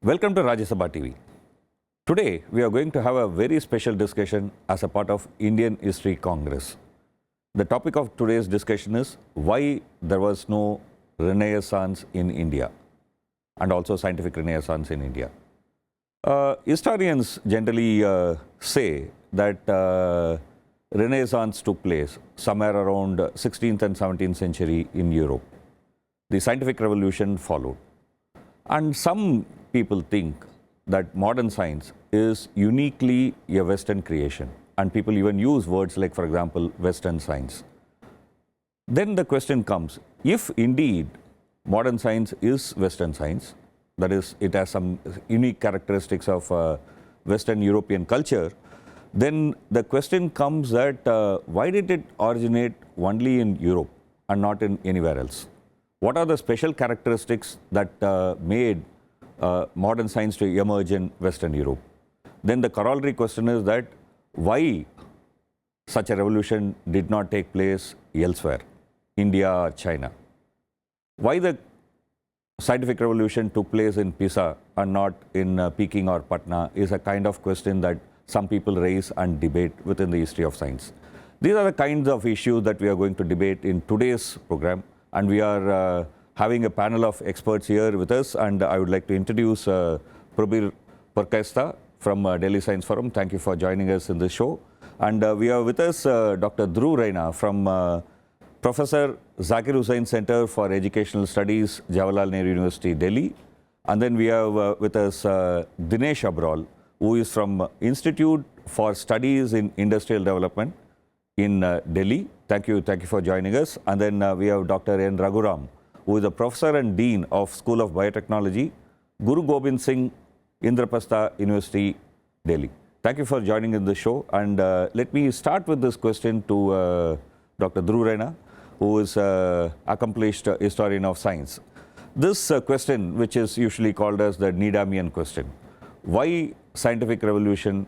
Welcome to Rajya Sabha TV. Today, we are going to have a very special discussion as a part of Indian History Congress. The topic of today's discussion is why there was no Renaissance in India and also scientific Renaissance in India. Historians generally say that Renaissance took place somewhere around 16th and 17th century in Europe. The scientific revolution followed. And some people think that modern science is uniquely a Western creation. And people even use words like, for example, Western science. Then the question comes, if indeed modern science is Western science, that is, it has some unique characteristics of Western European culture, then the question comes that why did it originate only in Europe and not in anywhere else? What are the special characteristics that made modern science to emerge in Western Europe? Then the corollary question is that why such a revolution did not take place elsewhere, India or China? Why the scientific revolution took place in Pisa and not in Peking or Patna is a kind of question that some people raise and debate within the history of science. These are the kinds of issues that we are going to debate in today's program, and we are having a panel of experts here with us, and I would like to introduce Prabir Purkayastha from Delhi Science Forum. Thank you for joining us in this show. And we are with us Dr. Dhruv Raina from Professor Zakir Husain Center for Educational Studies, Jawaharlal Nehru University, Delhi. And then we have with us Dinesh Abrol, who is from Institute for Studies in Industrial Development in Delhi. Thank you for joining us. And then we have Dr. N. Raghuram, who is a Professor and Dean of School of Biotechnology, Guru Gobind Singh, Indraprastha University, Delhi. Thank you for joining in the show. And let me start with this question to Dr. Dhruv Raina, who is an accomplished historian of science. This question, which is usually called as the Nedamian question, why scientific revolution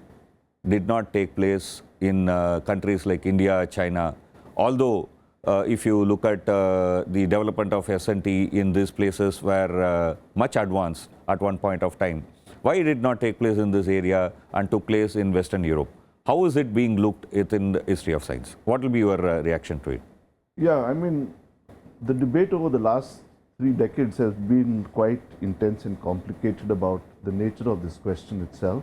did not take place in countries like India, China, although if you look at the development of S&T in these places were much advanced at one point of time. Why it did not take place in this area and took place in Western Europe? How is it being looked at in the history of science? What will be your reaction to it? Yeah, I mean, the debate over the last 3 decades has been quite intense and complicated about the nature of this question itself.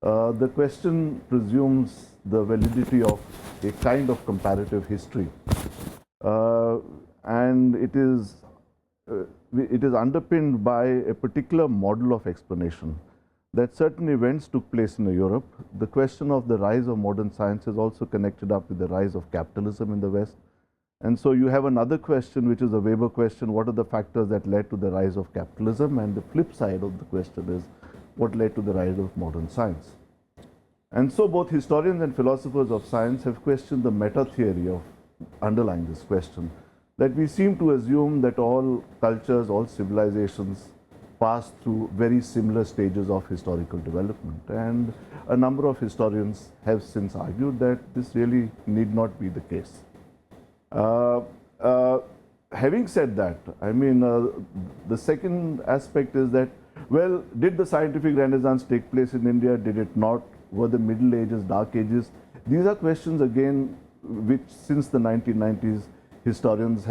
The question presumes the validity of a kind of comparative history, and it is underpinned by a particular model of explanation that certain events took place in Europe. The question of the rise of modern science is also connected up with the rise of capitalism in the West. And so you have another question, which is a Weber question: what are the factors that led to the rise of capitalism? And the flip side of the question is, what led to the rise of modern science? And so both historians and philosophers of science have questioned the meta theory of underlying this question, that we seem to assume that all cultures, all civilizations pass through very similar stages of historical development. And a number of historians have since argued that this really need not be the case. Having said that, I mean, the second aspect is that, well, did the scientific renaissance take place in India? Did it not? Were the Middle Ages, Dark Ages? These are questions, again, which since the 1990s, historians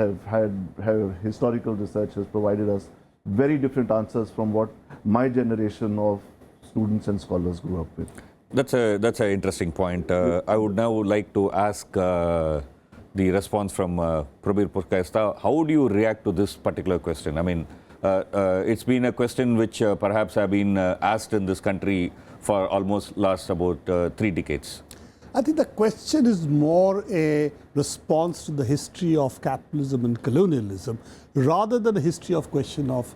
historical research has provided us very different answers from what my generation of students and scholars grew up with. That's an interesting point. I would now like to ask the response from Prabir Purkayastha. How would you react to this particular question? I mean, it's been a question which perhaps have been asked in this country for almost last about 3 decades. I think the question is more a response to the history of capitalism and colonialism rather than a history of question of,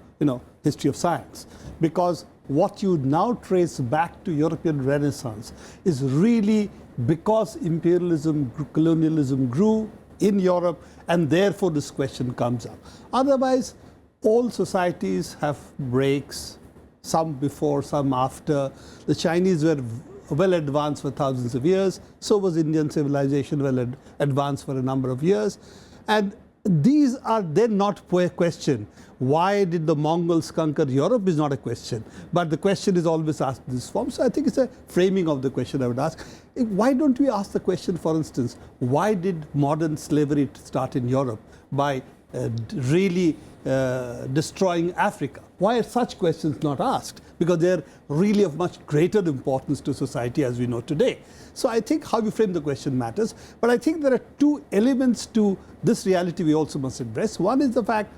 history of science. Because what you now trace back to European Renaissance is really because imperialism, colonialism grew in Europe, and therefore this question comes up. Otherwise, all societies have breaks, some before, some after. The Chinese were well advanced for thousands of years. So was Indian civilization well advanced for a number of years. And these are then not a question. Why did the Mongols conquer Europe is not a question, but the question is always asked in this form. So I think it's a framing of the question I would ask. Why don't we ask the question, for instance, why did modern slavery start in Europe by really destroying Africa? Why are such questions not asked? Because they're really of much greater importance to society as we know today. So I think how you frame the question matters, but I think there are two elements to this reality we also must address. One is the fact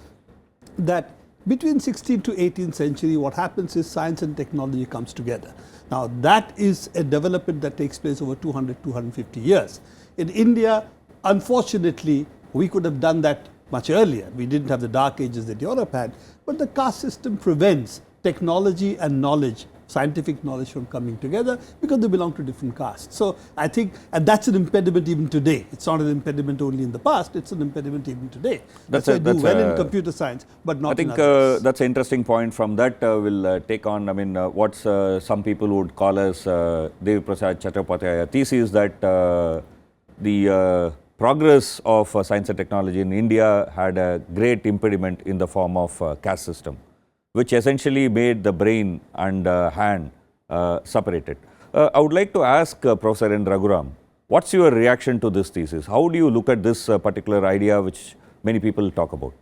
that between 16th to 18th century, what happens is science and technology comes together. Now that is a development that takes place over 200, 250 years. In India, unfortunately, we could have done that much earlier. We didn't have the dark ages that Europe had, but the caste system prevents technology and knowledge, scientific knowledge, from coming together because they belong to different castes. So I think, and that's an impediment even today. It's not an impediment only in the past, it's an impediment even today. That's why I do well in computer science, but not in others. I think that's an interesting point. From that, we'll take on, what's some people would call as Devi Prasad Chattopadhyaya thesis that the progress of science and technology in India had a great impediment in the form of caste system, which essentially made the brain and hand separated. I would like to ask Professor N. Raghuram, what's your reaction to this thesis? How do you look at this particular idea which many people talk about?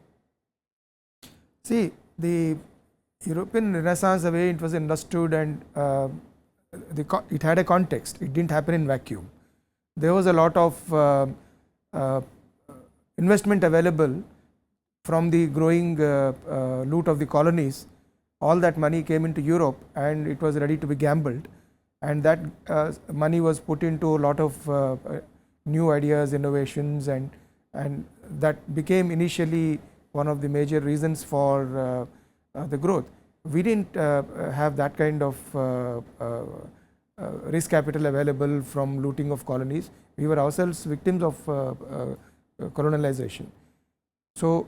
See, the European Renaissance, the way it was understood, and it had a context. It didn't happen in vacuum. There was a lot of investment available from the growing loot of the colonies. All that money came into Europe and it was ready to be gambled, and that money was put into a lot of new ideas, innovations, and that became initially one of the major reasons for the growth. We didn't have that kind of risk capital available from looting of colonies. We were ourselves victims of colonialization. So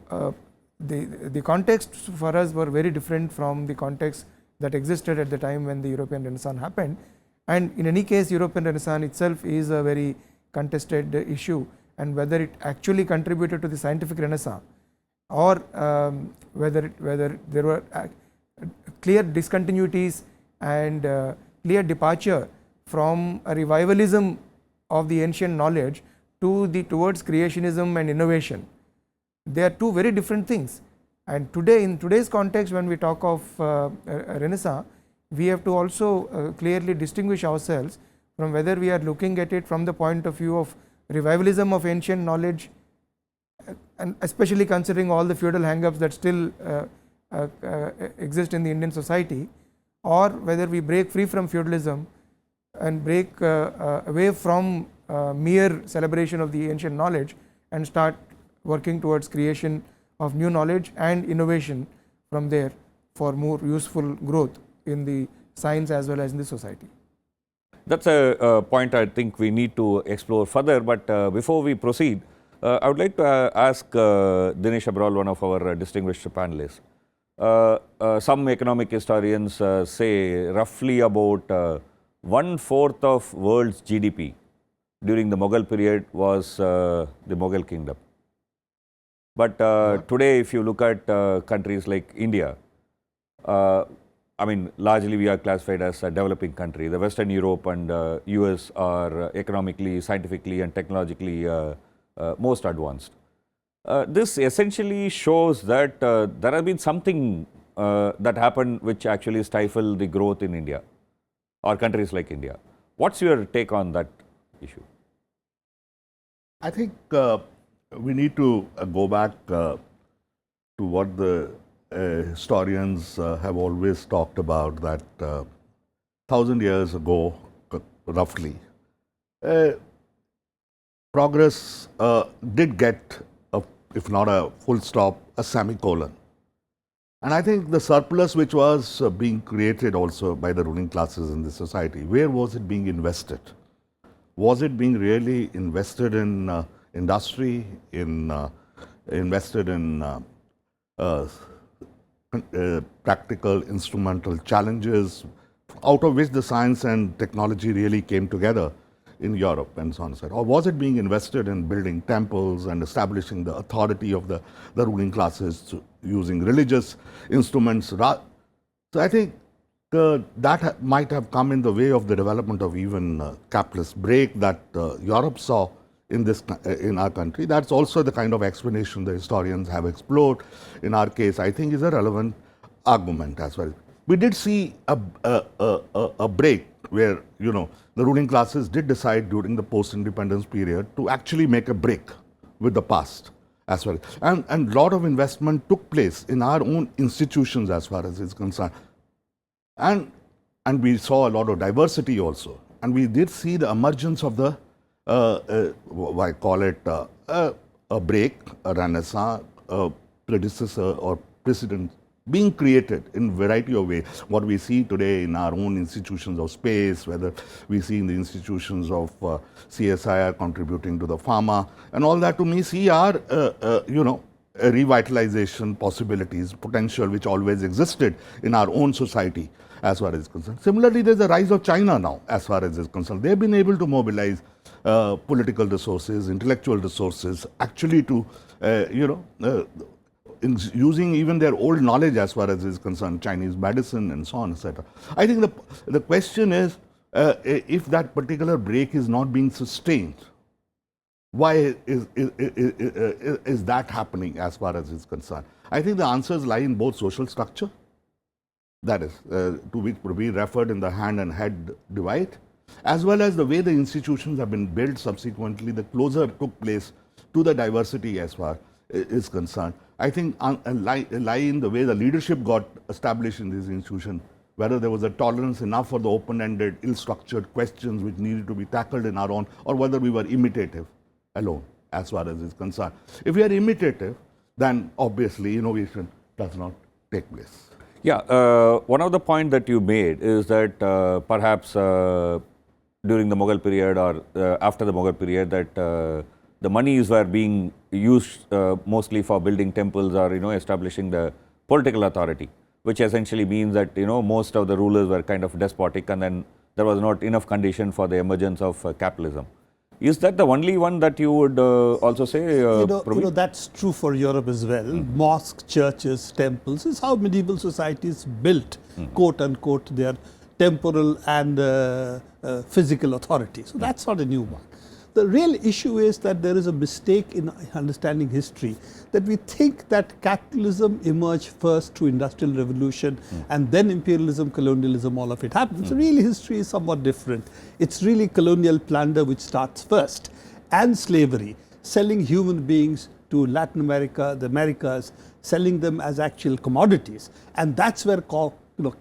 the context for us were very different from the context that existed at the time when the European Renaissance happened. And in any case, European Renaissance itself is a very contested issue, and whether it actually contributed to the scientific renaissance or whether there were clear discontinuities and clear departure from a revivalism of the ancient knowledge towards creationism and innovation. They are two very different things. And today, in today's context, when we talk of a Renaissance, we have to also clearly distinguish ourselves from whether we are looking at it from the point of view of revivalism of ancient knowledge, and especially considering all the feudal hang-ups that still exist in the Indian society, or whether we break free from feudalism and break away from mere celebration of the ancient knowledge and start working towards creation of new knowledge and innovation from there for more useful growth in the science as well as in the society. That's a point I think we need to explore further, but before we proceed, I would like to ask Dinesh Abrol, one of our distinguished panelists. Some economic historians say roughly about 1/4 of world's GDP during the Mughal period was the Mughal kingdom. But today, if you look at countries like India, largely we are classified as a developing country. The Western Europe and US are economically, scientifically and technologically most advanced. This essentially shows that there has been something that happened which actually stifled the growth in India or countries like India. What's your take on that issue? I think we need to go back to what the historians have always talked about, that 1,000 years ago, roughly, progress did get, if not a full stop, a semicolon. And I think the surplus which was being created also by the ruling classes in the society, where was it being invested? Was it being really invested in industry, invested in practical instrumental challenges, out of which the science and technology really came together? in Europe and so on and so forth? Or was it being invested in building temples and establishing the authority of the ruling classes using religious instruments? So I think that might have come in the way of the development of even capitalist break that Europe saw in our country. That's also the kind of explanation the historians have explored. In our case, I think is a relevant argument as well. We did see a break where, you know, the ruling classes did decide during the post-independence period to actually make a break with the past as well. And a lot of investment took place in our own institutions as far as is concerned. And we saw a lot of diversity also. And we did see the emergence of the, I call it a break, a renaissance, a predecessor or precedent being created in a variety of ways. What we see today in our own institutions of space, whether we see in the institutions of CSIR contributing to the pharma, and all that, to me see are, you know, revitalization possibilities, potential which always existed in our own society as far as is concerned. Similarly, there's a rise of China now as far as is concerned. They've been able to mobilize political resources, intellectual resources, actually to, you know, using even their old knowledge as far as is concerned, Chinese medicine and so on, etc. I think the question is, if that particular break is not being sustained, why is that happening as far as is concerned? I think the answers lie in both social structure, that is, to which Prabir referred in the hand and head divide, as well as the way the institutions have been built subsequently, the closer took place to the diversity as far is concerned. I think lie in the way the leadership got established in this institution, whether there was a tolerance enough for the open-ended, ill-structured questions which needed to be tackled in our own, or whether we were imitative alone as far as is concerned. If we are imitative, then obviously innovation does not take place. Yeah, one of the points that you made is that perhaps during the Mughal period or after the Mughal period, that the monies were being used mostly for building temples or, you know, establishing the political authority, which essentially means that, you know, most of the rulers were kind of despotic, and then there was not enough condition for the emergence of capitalism. Is that the only one that you would also say? You know, that's true for Europe as well. Mosques, churches, temples is how medieval societies built, quote unquote, their temporal and physical authority. So that's not a new one. The real issue is that there is a mistake in understanding history, that we think that capitalism emerged first through industrial revolution and then imperialism, colonialism, all of it happened. So really history is somewhat different. It's really colonial plunder which starts first, and slavery, selling human beings to Latin America, the Americas, selling them as actual commodities. And that's where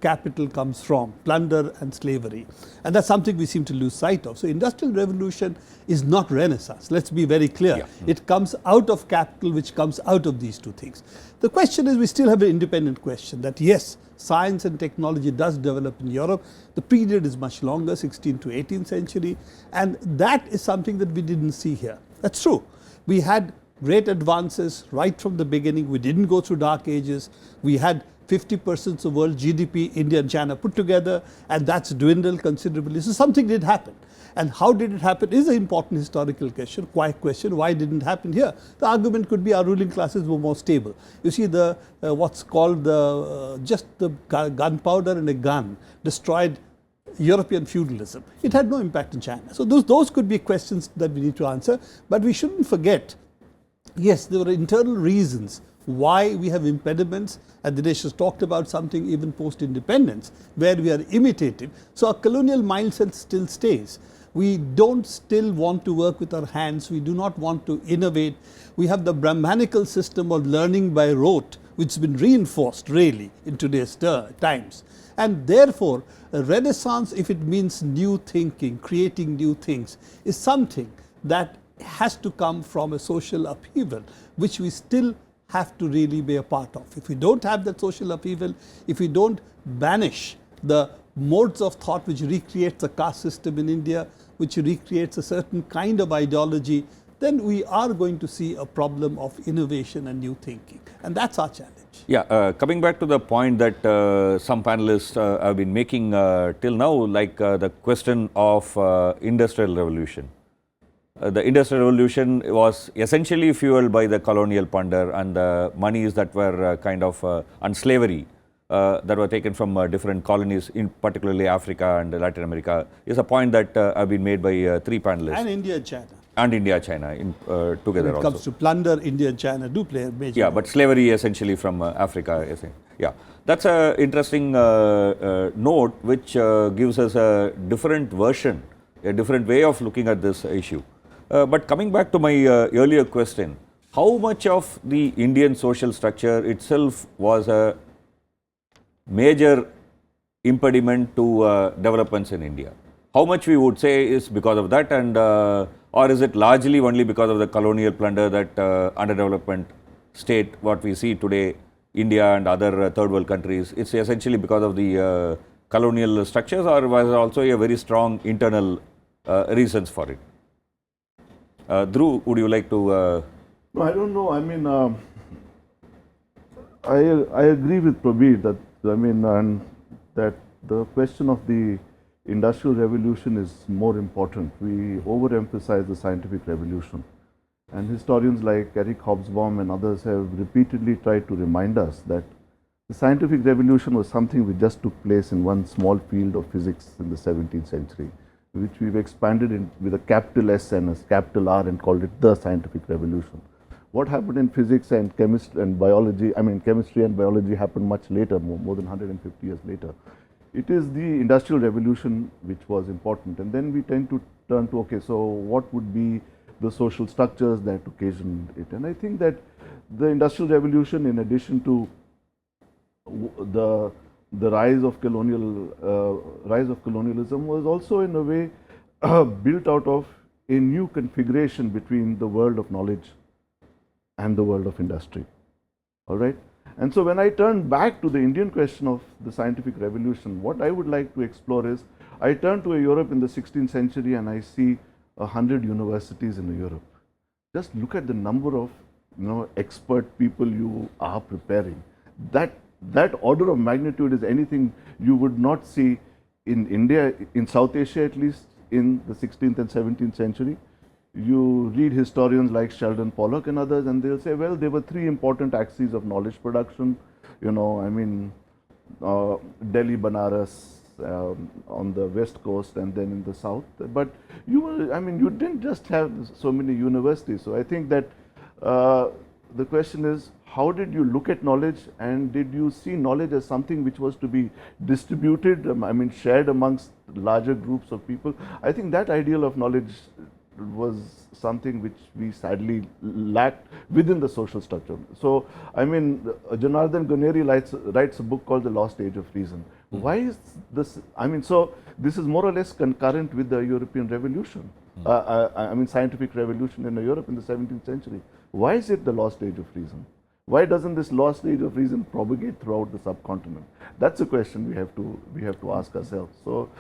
capital comes from, plunder and slavery. And that's something we seem to lose sight of. So industrial revolution is not Renaissance. Let's be very clear. Yeah. It comes out of capital, which comes out of these two things. The question is, we still have an independent question that yes, science and technology does develop in Europe. The period is much longer, 16th to 18th century. And that is something that we didn't see here. That's true. We had great advances right from the beginning. We didn't go through dark ages. We had 50% of world GDP, India and China put together, and that's dwindled considerably. So something did happen. And how did it happen is an important historical question, quiet question. Why didn't it happen here? The argument could be our ruling classes were more stable. You see, the what's called just the gunpowder and a gun destroyed European feudalism. It had no impact in China. So those could be questions that we need to answer. But we shouldn't forget, yes, there were internal reasons why we have impediments, and Dinesh has talked about something even post-independence, where we are imitative. So our colonial mindset still stays. We don't still want to work with our hands. We do not want to innovate. We have the Brahmanical system of learning by rote, which has been reinforced really in today's times. And therefore, a Renaissance, if it means new thinking, creating new things, is something that has to come from a social upheaval, which we still have to really be a part of. If we don't have that social upheaval, if we don't banish the modes of thought which recreates a caste system in India, which recreates a certain kind of ideology then we are going to see a problem of innovation and new thinking. And that's our challenge. Yeah, coming back to the point that some panelists have been making till now, like the question of industrial revolution. The industrial revolution was essentially fueled by the colonial plunder and the monies that were and slavery that were taken from different colonies, in particularly Africa and Latin America, is a point that have been made by three panelists. And India and China. And India, China together When it comes to plunder, India and China do play a major role. but slavery essentially from Africa. Yeah, that's an interesting note which gives us a different version, a different way of looking at this issue. But coming back to my earlier question, how much of the Indian social structure itself was a major impediment to developments in India? How much we would say is because of that, and or is it largely only because of the colonial plunder that underdevelopment state, what we see today, India and other third world countries, it's essentially because of the colonial structures, or was there also a very strong internal reasons for it? Dhruv, would you like to? No, I don't know. I mean, I agree with Prabir that and that the question of the industrial revolution is more important. We overemphasize the scientific revolution, and historians like Eric Hobsbawm and others have repeatedly tried to remind us that the scientific revolution was something which just took place in one small field of physics in the 17th century, which we've expanded with a capital S and a capital R and called it the scientific revolution. What happened in physics and chemistry and biology, chemistry and biology happened much later, more than 150 years later. It is the industrial revolution which was important, and then we tend to turn to, okay, so what would be the social structures that occasioned it? And I think that the industrial revolution, in addition to the rise of colonialism, was also in a way built out of a new configuration between the world of knowledge and the world of industry. All right. And so when I turn back to the Indian question of the scientific revolution, what I would like to explore is, I turn to a Europe in the 16th century and I see 100 universities in Europe. Just look at the number of expert people you are preparing. That order of magnitude is anything you would not see in India, in South Asia at least, in the 16th and 17th century. You read historians like Sheldon Pollock and others, and they'll say, well, there were three important axes of knowledge production, Delhi, Banaras, on the west coast and then in the south. But you didn't just have so many universities. So I think that the question is, how did you look at knowledge, and did you see knowledge as something which was to be distributed, shared amongst larger groups of people? I think that ideal of knowledge was something which we sadly lacked within the social structure. So, Janardhan Guneri writes a book called The Lost Age of Reason. Why is this? So this is more or less concurrent with the European Revolution, scientific revolution in Europe in the 17th century. Why is it the lost age of reason? Why doesn't this lost age of reason propagate throughout the subcontinent? That's a question we have to ask ourselves. So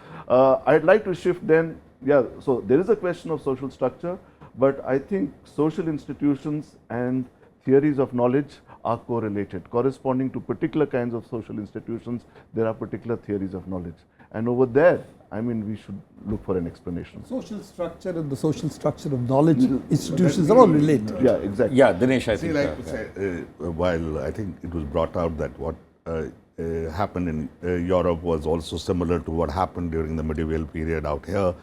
I'd like to shift then. Yeah, so there is a question of social structure, but I think social institutions and theories of knowledge are correlated. Corresponding to particular kinds of social institutions, there are particular theories of knowledge. And over there, we should look for an explanation. Social structure and the social structure of knowledge institutions are all related. Yeah, exactly. Yeah, Dinesh, I think. While I think it was brought out that what happened in Europe was also similar to what happened during the medieval period out here.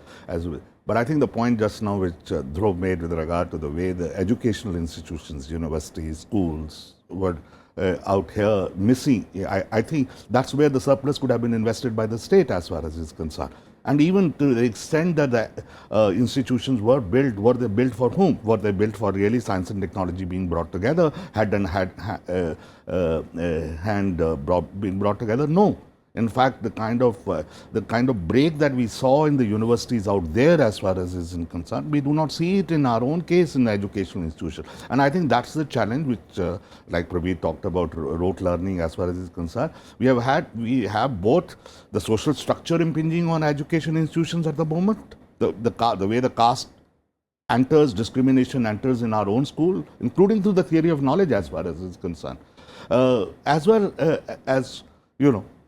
But I think the point just now which Dhruv made with regard to the way the educational institutions, universities, schools were out here missing, I think that's where the surplus could have been invested by the state as far as is concerned. And even to the extent that the institutions were they built for whom? Were they built for really science and technology being brought together, being brought together? No. In fact, the kind of break that we saw in the universities out there as far as is concerned, we do not see it in our own case in the educational institution. And I think that's the challenge which, like Prabir talked about rote learning as far as is concerned. We have both the social structure impinging on education institutions at the moment, the way the caste enters, discrimination enters in our own school, including through the theory of knowledge as far as is concerned. As well as,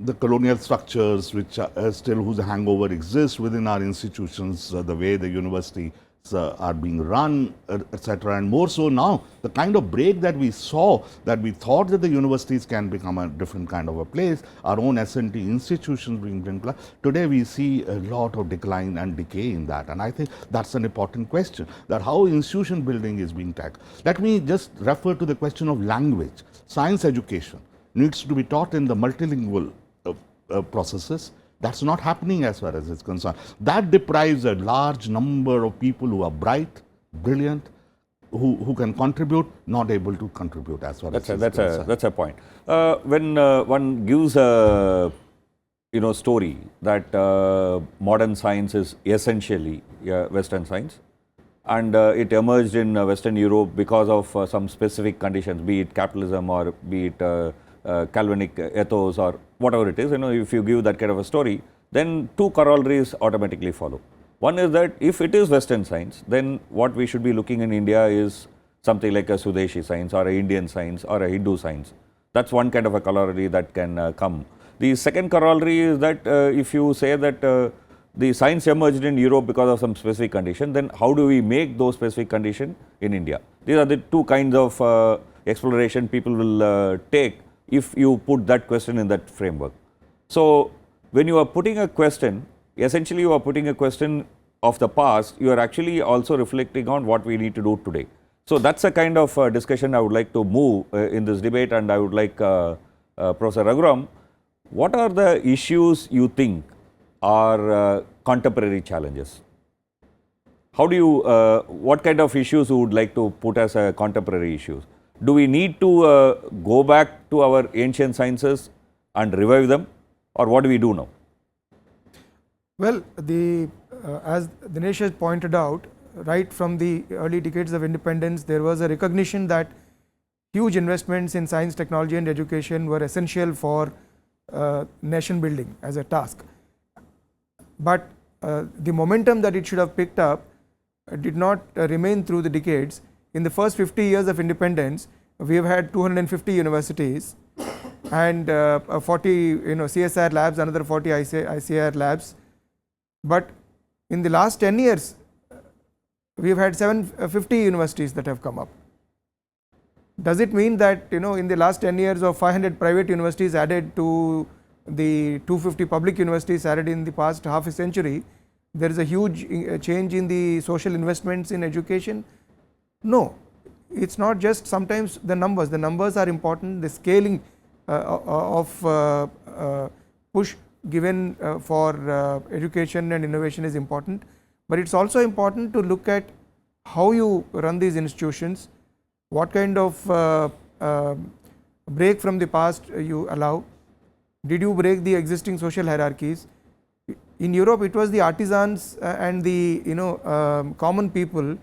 the colonial structures which are still whose hangover exists within our institutions, the way the universities are being run, etc. And more so now, the kind of break that we saw, that we thought that the universities can become a different kind of a place, our own S&T institutions being declined. Today we see a lot of decline and decay in that. And I think that's an important question, that how institution building is being tackled. Let me just refer to the question of language. Science education needs to be taught in the multilingual processes. That's not happening as far as it's concerned. That deprives a large number of people who are bright, brilliant, who can contribute, not able to contribute as far as it's concerned. That's a point. When one gives a story that modern science is essentially Western science, and it emerged in Western Europe because of some specific conditions, be it capitalism or be it Calvinic ethos or whatever it is, if you give that kind of a story, then two corollaries automatically follow. One is that if it is Western science, then what we should be looking in India is something like a Swadeshi science or a Indian science or a Hindu science. That's one kind of a corollary that can come. The second corollary is that if you say that the science emerged in Europe because of some specific condition, then how do we make those specific condition in India? These are the two kinds of exploration people will take if you put that question in that framework. So when you are putting a question, essentially you are putting a question of the past, you are actually also reflecting on what we need to do today. So that's a kind of discussion I would like to move in this debate, and I would like Professor Raghuram, what are the issues you think are contemporary challenges? How do you, what kind of issues you would like to put as a contemporary issues? Do we need to go back to our ancient sciences and revive them, or what do we do now? Well, as Dinesh has pointed out, right from the early decades of independence, there was a recognition that huge investments in science, technology and education were essential for nation building as a task. But the momentum that it should have picked up did not remain through the decades. In the first 50 years of independence, we have had 250 universities and 40 CSR labs, another 40 ICR labs. But in the last 10 years, we have had 750 universities that have come up. Does it mean that in the last 10 years of 500 private universities added to the 250 public universities added in the past half a century, there is a huge change in the social investments in education? No, it's not just sometimes the numbers are important, the scaling of push given for education and innovation is important, but it's also important to look at how you run these institutions, what kind of break from the past you allow, did you break the existing social hierarchies? In Europe, it was the artisans and the common people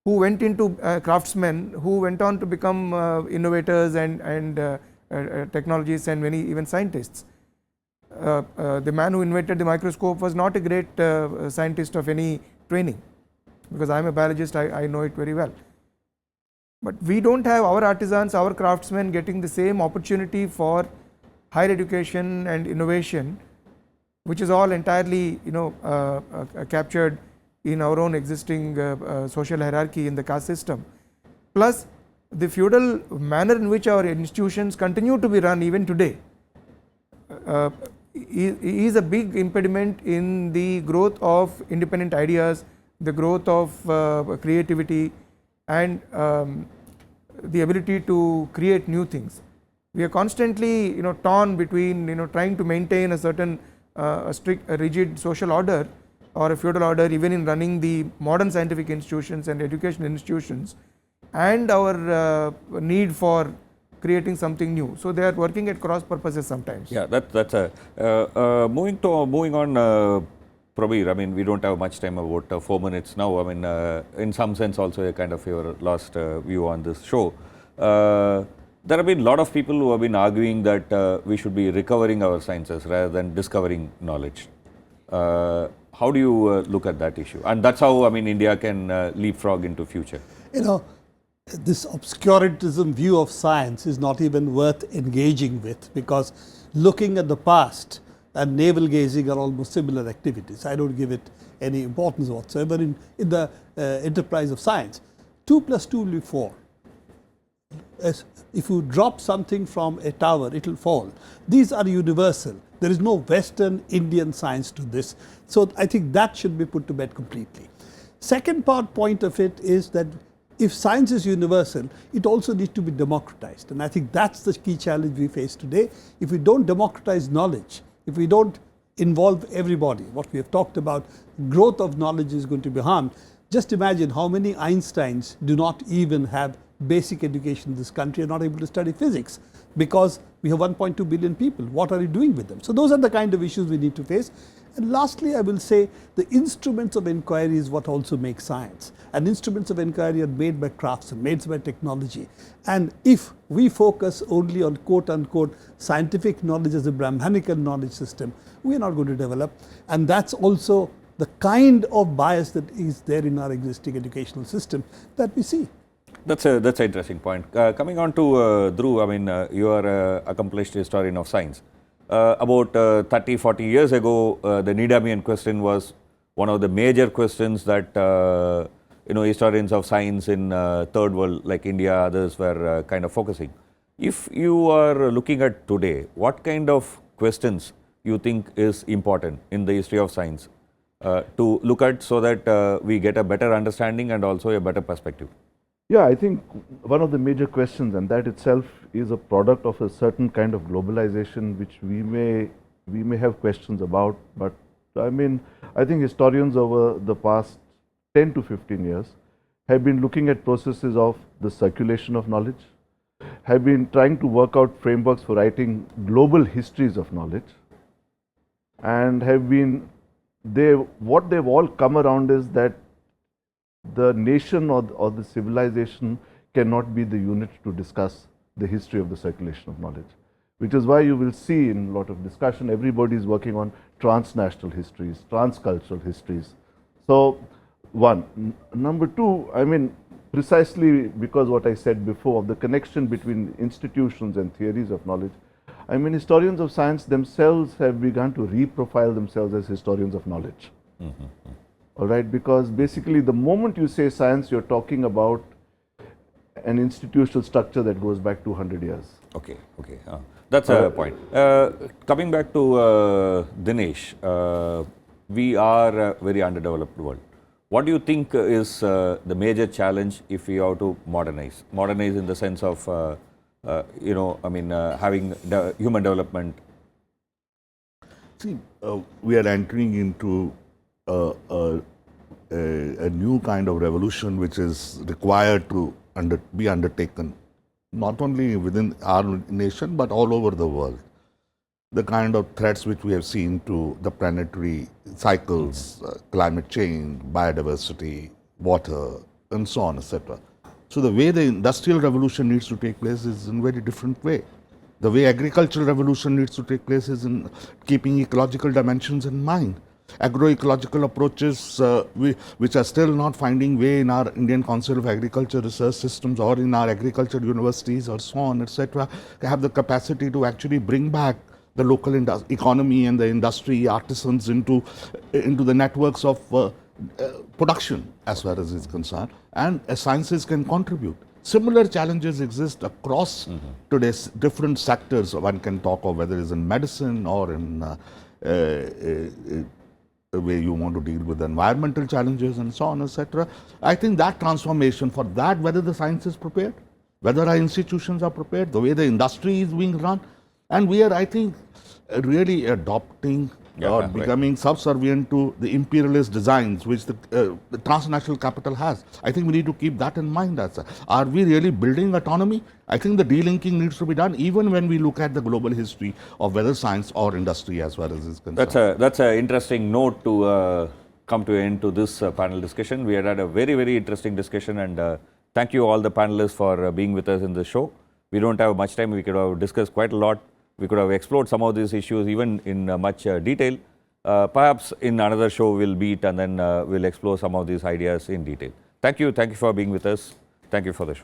who went into craftsmen, who went on to become innovators and technologists and many even scientists. The man who invented the microscope was not a great scientist of any training, because I am a biologist, I know it very well. But we don't have our artisans, our craftsmen getting the same opportunity for higher education and innovation, which is all entirely captured in our own existing social hierarchy in the caste system. Plus the feudal manner in which our institutions continue to be run even today is a big impediment in the growth of independent ideas, the growth of creativity and the ability to create new things. We are constantly torn between trying to maintain a certain strict rigid social order or a feudal order even in running the modern scientific institutions and educational institutions, and our need for creating something new. So they are working at cross purposes sometimes. Yeah, that's a moving on. Prabir, I mean, we don't have much time, about 4 minutes now. I mean, in some sense also a kind of your last view on this show. There have been a lot of people who have been arguing that we should be recovering our sciences rather than discovering knowledge. How do you look at that issue? And that's how, I mean, India can leapfrog into future. You know, this obscurantism view of science is not even worth engaging with, because looking at the past and navel gazing are almost similar activities. I don't give it any importance whatsoever in the enterprise of science. 2 plus 2 will be 4. If you drop something from a tower, it will fall. These are universal. There is no Western Indian science to this. So I think that should be put to bed completely. Second point of it is that if science is universal, it also needs to be democratized. And I think that's the key challenge we face today. If we don't democratize knowledge, if we don't involve everybody, what we have talked about, growth of knowledge is going to be harmed. Just imagine how many Einsteins do not even have basic education in this country, are not able to study physics because we have 1.2 billion people. What are you doing with them? So those are the kind of issues we need to face. And lastly, I will say the instruments of inquiry is what also makes science. And instruments of inquiry are made by craftsmen, made by technology. And if we focus only on quote unquote scientific knowledge as a Brahmanical knowledge system, we are not going to develop. And that's also the kind of bias that is there in our existing educational system that we see. That's an interesting point. Coming on to Dhruv, I mean, you are an accomplished historian of science. About 30, 40 years ago, the Nidamian question was one of the major questions that historians of science in third world like India, others were kind of focusing. If you are looking at today, what kind of questions you think is important in the history of science to look at so that we get a better understanding and also a better perspective? Yeah, I think one of the major questions, and that itself is a product of a certain kind of globalization which we may have questions about, but I mean, I think historians over the past 10 to 15 years have been looking at processes of the circulation of knowledge, have been trying to work out frameworks for writing global histories of knowledge, and have been, what they've all come around is that the nation or the civilization cannot be the unit to discuss the history of the circulation of knowledge, which is why you will see in a lot of discussion everybody is working on transnational histories, transcultural histories. So one. Number two, I mean, precisely because what I said before of the connection between institutions and theories of knowledge, I mean, historians of science themselves have begun to reprofile themselves as historians of knowledge. All right, because basically the moment you say science, you're talking about an institutional structure that goes back 200 years. Okay, okay. That's a point. Coming back to Dinesh, we are a very underdeveloped world. What do you think is the major challenge if we have to modernize? Modernize in the sense of, having human development. See, we are entering into a new kind of revolution which is required to be undertaken, not only within our nation but all over the world. The kind of threats which we have seen to the planetary cycles, climate change, biodiversity, water, and so on, etc. So the way the industrial revolution needs to take place is in a very different way. The way agricultural revolution needs to take place is in keeping ecological dimensions in mind. Agroecological approaches which are still not finding way in our Indian Council of Agriculture research systems or in our agriculture universities or so on, etc., have the capacity to actually bring back the local economy and the industry, artisans into the networks of production as far as is concerned, and sciences can contribute. Similar challenges exist across today's different sectors. One can talk of whether it's in medicine or in the way you want to deal with environmental challenges and so on, etc. I think that transformation, for that, whether the science is prepared, whether our institutions are prepared, the way the industry is being run, and we are, I think, really adopting or becoming subservient to the imperialist designs which the transnational capital has. I think we need to keep that in mind. Are we really building autonomy? I think the delinking needs to be done even when we look at the global history of whether science or industry as far as is concerned. That's an interesting note to come to an end to this panel discussion. We had a very, very interesting discussion, and thank you all the panelists for being with us in the show. We don't have much time. We could have discussed quite a lot. We could have explored some of these issues even in much detail. Perhaps in another show we'll meet and then we'll explore some of these ideas in detail. Thank you for being with us. Thank you for the show.